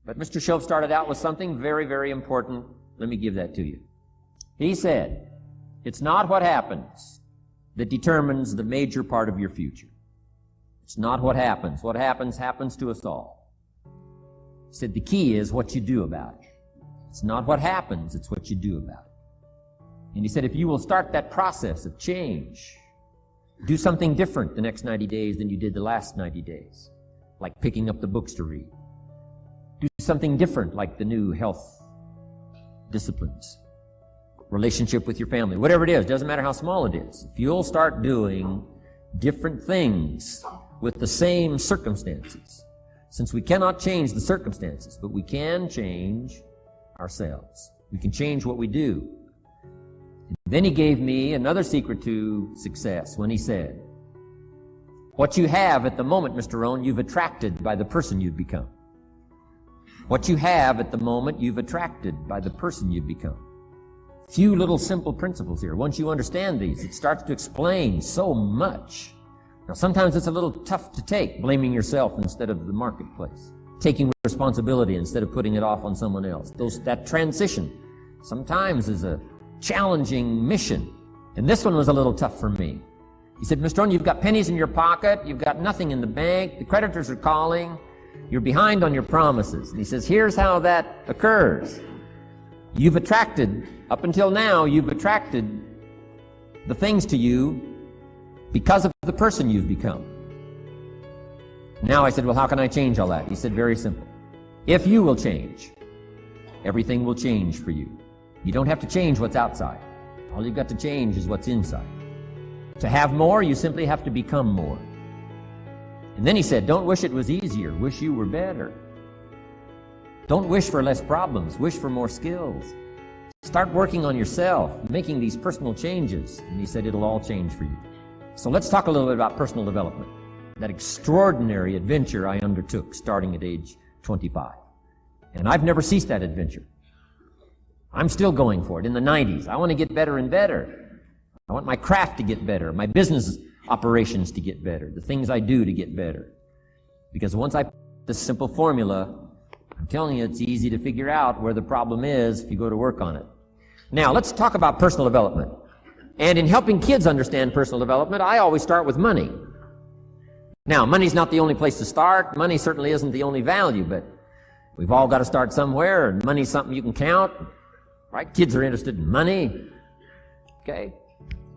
But Mr. Shove started out with something very, very important. Let me give that to you. He said, it's not what happens that determines the major part of your future. It's not what happens. What happens, happens to us all. He said the key is what you do about it. It's not what happens, it's what you do about it. And he said if you will start that process of change, do something different the next 90 days than you did the last 90 days, like picking up the books to read. Do something different like the new health disciplines, relationship with your family, whatever it is, doesn't matter how small it is. If you'll start doing different things with the same circumstances, since we cannot change the circumstances, but we can change ourselves. We can change what we do. And then he gave me another secret to success when he said, what you have at the moment, Mr. Rohn, you've attracted by the person you've become. What you have at the moment, you've attracted by the person you've become. Few little simple principles here. Once you understand these, it starts to explain so much. Now, sometimes it's a little tough to take, blaming yourself instead of the marketplace, taking responsibility instead of putting it off on someone else. That transition sometimes is a challenging mission. And this one was a little tough for me. He said, Mr. Rohn, you've got pennies in your pocket, you've got nothing in the bank, the creditors are calling, you're behind on your promises. And he says, here's how that occurs. You've attracted, up until now, you've attracted the things to you because of the person you've become. Now I said, well, how can I change all that? He said, very simple. If you will change, everything will change for you. You don't have to change what's outside. All you've got to change is what's inside. To have more, you simply have to become more. And then he said, don't wish it was easier. Wish you were better. Don't wish for less problems. Wish for more skills. Start working on yourself, making these personal changes. And he said, it'll all change for you. So let's talk a little bit about personal development. That extraordinary adventure I undertook starting at age 25. And I've never ceased that adventure. I'm still going for it. In the 90s, I want to get better and better. I want my craft to get better, my business operations to get better, the things I do to get better. Because once I put this simple formula, I'm telling you, it's easy to figure out where the problem is if you go to work on it. Now, let's talk about personal development. And in helping kids understand personal development, I always start with money. Now, money's not the only place to start. Money certainly isn't the only value, but we've all got to start somewhere, and money's something you can count, right? Kids are interested in money, okay?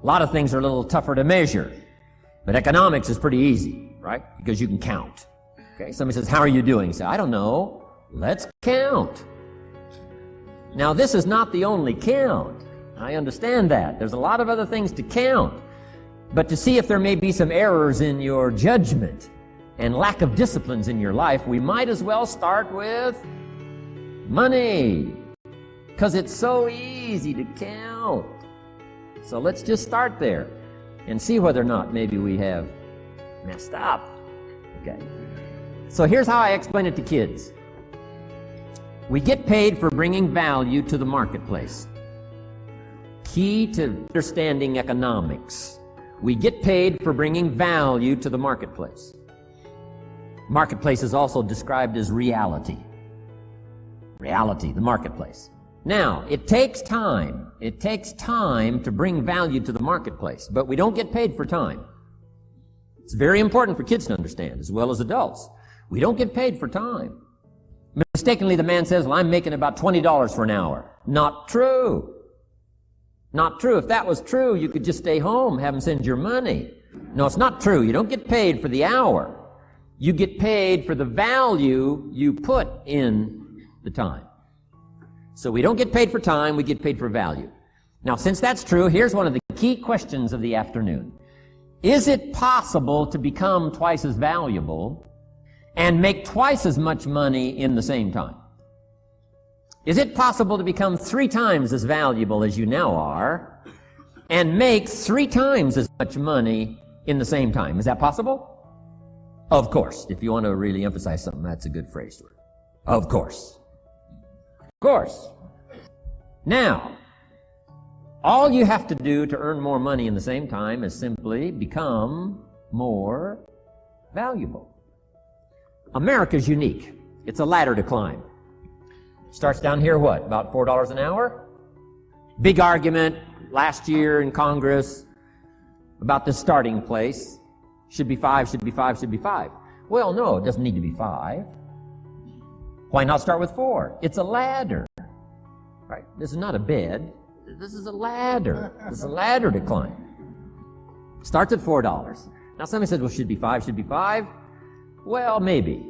A lot of things are a little tougher to measure, but economics is pretty easy, right? Because you can count, okay? Somebody says, how are you doing? You say, I don't know. Let's count. Now, this is not the only count. I understand that. There's a lot of other things to count. But to see if there may be some errors in your judgment and lack of disciplines in your life, we might as well start with money. Because it's so easy to count. So let's just start there and see whether or not maybe we have messed up. Okay. So here's how I explain it to kids. We get paid for bringing value to the marketplace. Key to understanding economics. We get paid for bringing value to the marketplace. Marketplace is also described as reality. Reality, the marketplace. Now, it takes time. It takes time to bring value to the marketplace, but we don't get paid for time. It's very important for kids to understand, as well as adults. We don't get paid for time. Mistakenly, the man says, well, I'm making about $20 for an hour. Not true. Not true. If that was true, you could just stay home, have them send your money. No, it's not true. You don't get paid for the hour. You get paid for the value you put in the time. So we don't get paid for time, we get paid for value. Now, since that's true, here's one of the key questions of the afternoon. Is it possible to become twice as valuable and make twice as much money in the same time? Is it possible to become 3 times as valuable as you now are and make 3 times as much money in the same time? Is that possible? Of course. If you want to really emphasize something, that's a good phrase to it. Of course. Of course. Now, all you have to do to earn more money in the same time is simply become more valuable. America's unique. It's a ladder to climb. Starts down here, what, about $4 an hour? Big argument last year in Congress about the starting place. Should be 5, should be 5, should be 5. Well, no, it doesn't need to be 5. Why not start with 4? It's a ladder. Right? This is not a bed. This is a ladder. This is a ladder to climb. Starts at $4. Now somebody says, well, should be 5, should be 5. Well, maybe.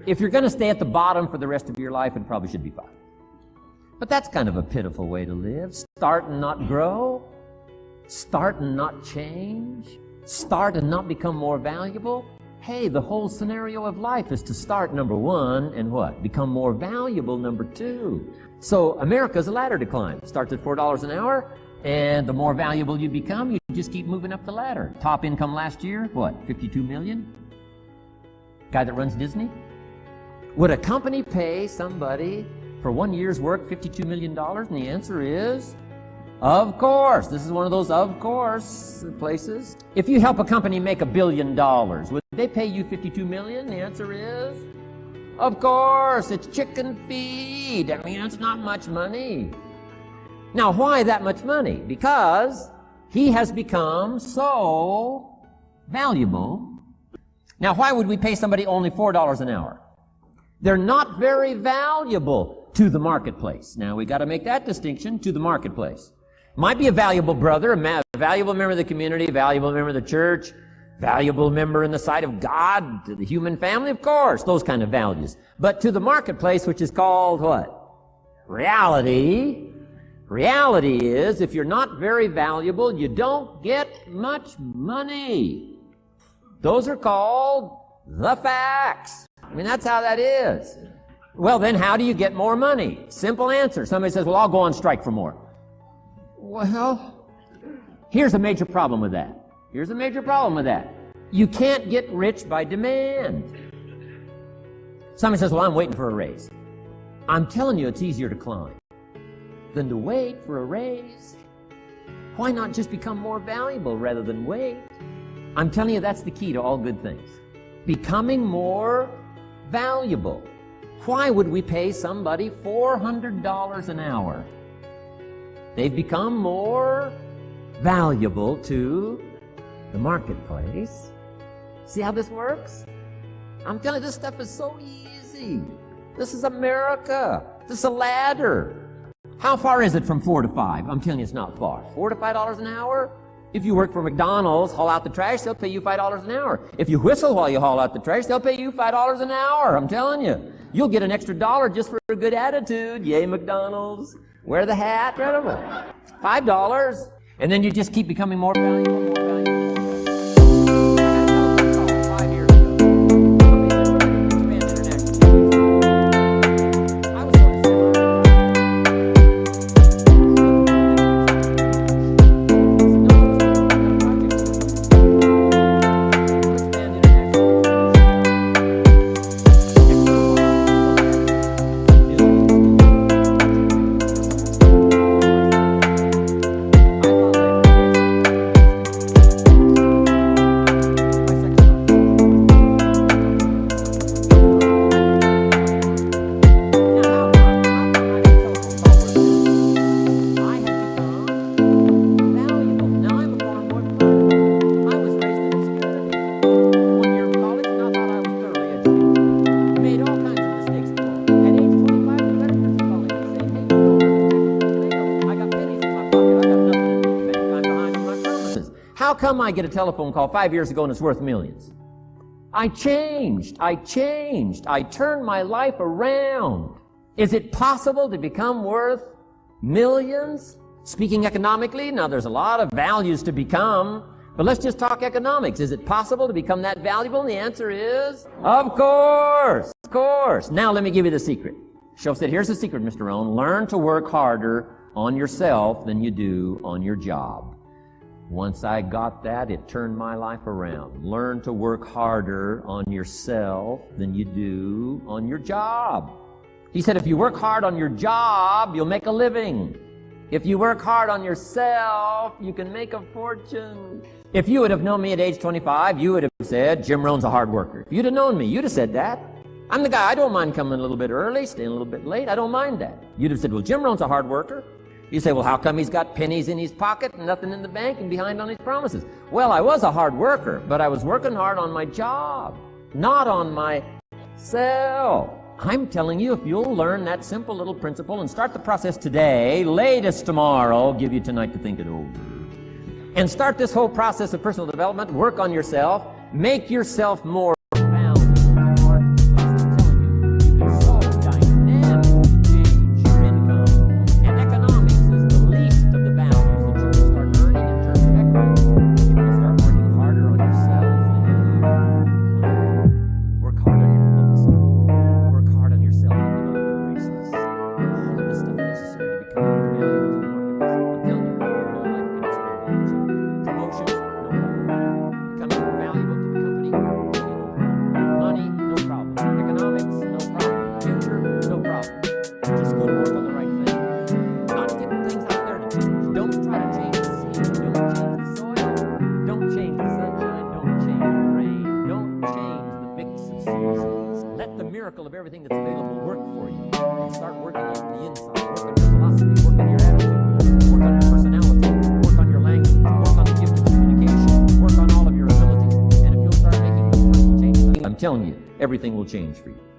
If you're going to stay at the bottom for the rest of your life, it probably should be 5. But that's kind of a pitiful way to live. Start and not grow. Start and not change. Start and not become more valuable. Hey, the whole scenario of life is to start, number 1, and what? Become more valuable, number 2. So America's a ladder to climb. Starts at $4 an hour, and the more valuable you become, you just keep moving up the ladder. Top income last year, what, 52 million? Guy that runs Disney? Would a company pay somebody for 1 year's work $52 million? And the answer is, of course. This is one of those of course places. If you help a company make $1 billion, would they pay you $52 million? The answer is, of course. It's chicken feed. I mean, it's not much money. Now, why that much money? Because he has become so valuable. Now, why would we pay somebody only $4 an hour? They're not very valuable to the marketplace. Now, we got to make that distinction, to the marketplace. Might be a valuable brother, a valuable member of the community, a valuable member of the church, valuable member in the sight of God, to the human family, of course, those kind of values. But to the marketplace, which is called what? Reality. Reality is, if you're not very valuable, you don't get much money. Those are called the facts. I mean, that's how that is. Well, then how do you get more money? Simple answer. Somebody says, well, I'll go on strike for more. Well, here's a major problem with that. Here's a major problem with that. You can't get rich by demand. Somebody says, well, I'm waiting for a raise. I'm telling you, it's easier to climb than to wait for a raise. Why not just become more valuable rather than wait? I'm telling you, that's the key to all good things. Becoming more valuable. Why would we pay somebody $400 an hour? They've become more valuable to the marketplace. See how this works? I'm telling you, this stuff is so easy. This is America. This is a ladder. How far is it from 4 to 5? I'm telling you, it's not far. $4 to $5 an hour? If you work for McDonald's, haul out the trash, they'll pay you $5 an hour. If you whistle while you haul out the trash, they'll pay you $5 an hour. I'm telling you. You'll get an extra $1 just for a good attitude. Yay, McDonald's. Wear the hat. Incredible. $5. And then you just keep becoming more valuable, more valuable. How come I get a telephone call 5 years ago and it's worth millions? I changed. I turned my life around. Is it possible to become worth millions? Speaking economically, now there's a lot of values to become, but let's just talk economics. Is it possible to become that valuable? And the answer is, of course, of course. Now let me give you the secret. Shoaff said, here's the secret, Mr. Rohn. Learn to work harder on yourself than you do on your job. Once I got that, it turned my life around. Learn to work harder on yourself than you do on your job. He said, if you work hard on your job, you'll make a living. If you work hard on yourself, you can make a fortune. If you would have known me at age 25, you would have said, Jim Rohn's a hard worker. If you'd have known me, you'd have said that. I'm the guy, I don't mind coming a little bit early, staying a little bit late. I don't mind that. You'd have said, well, Jim Rohn's a hard worker. You say, well, how come he's got pennies in his pocket and nothing in the bank and behind on his promises? Well, I was a hard worker, but I was working hard on my job, not on myself. I'm telling you, if you'll learn that simple little principle and start the process today, latest tomorrow, give you tonight to think it over, and start this whole process of personal development, work on yourself, make yourself more of everything that's available work for you, and start working on the inside. Work on your philosophy, work on your attitude, work on your personality, work on your language, work on the gift of communication, work on all of your abilities. And if you'll start making those personal changes, I'm telling you, everything will change for you.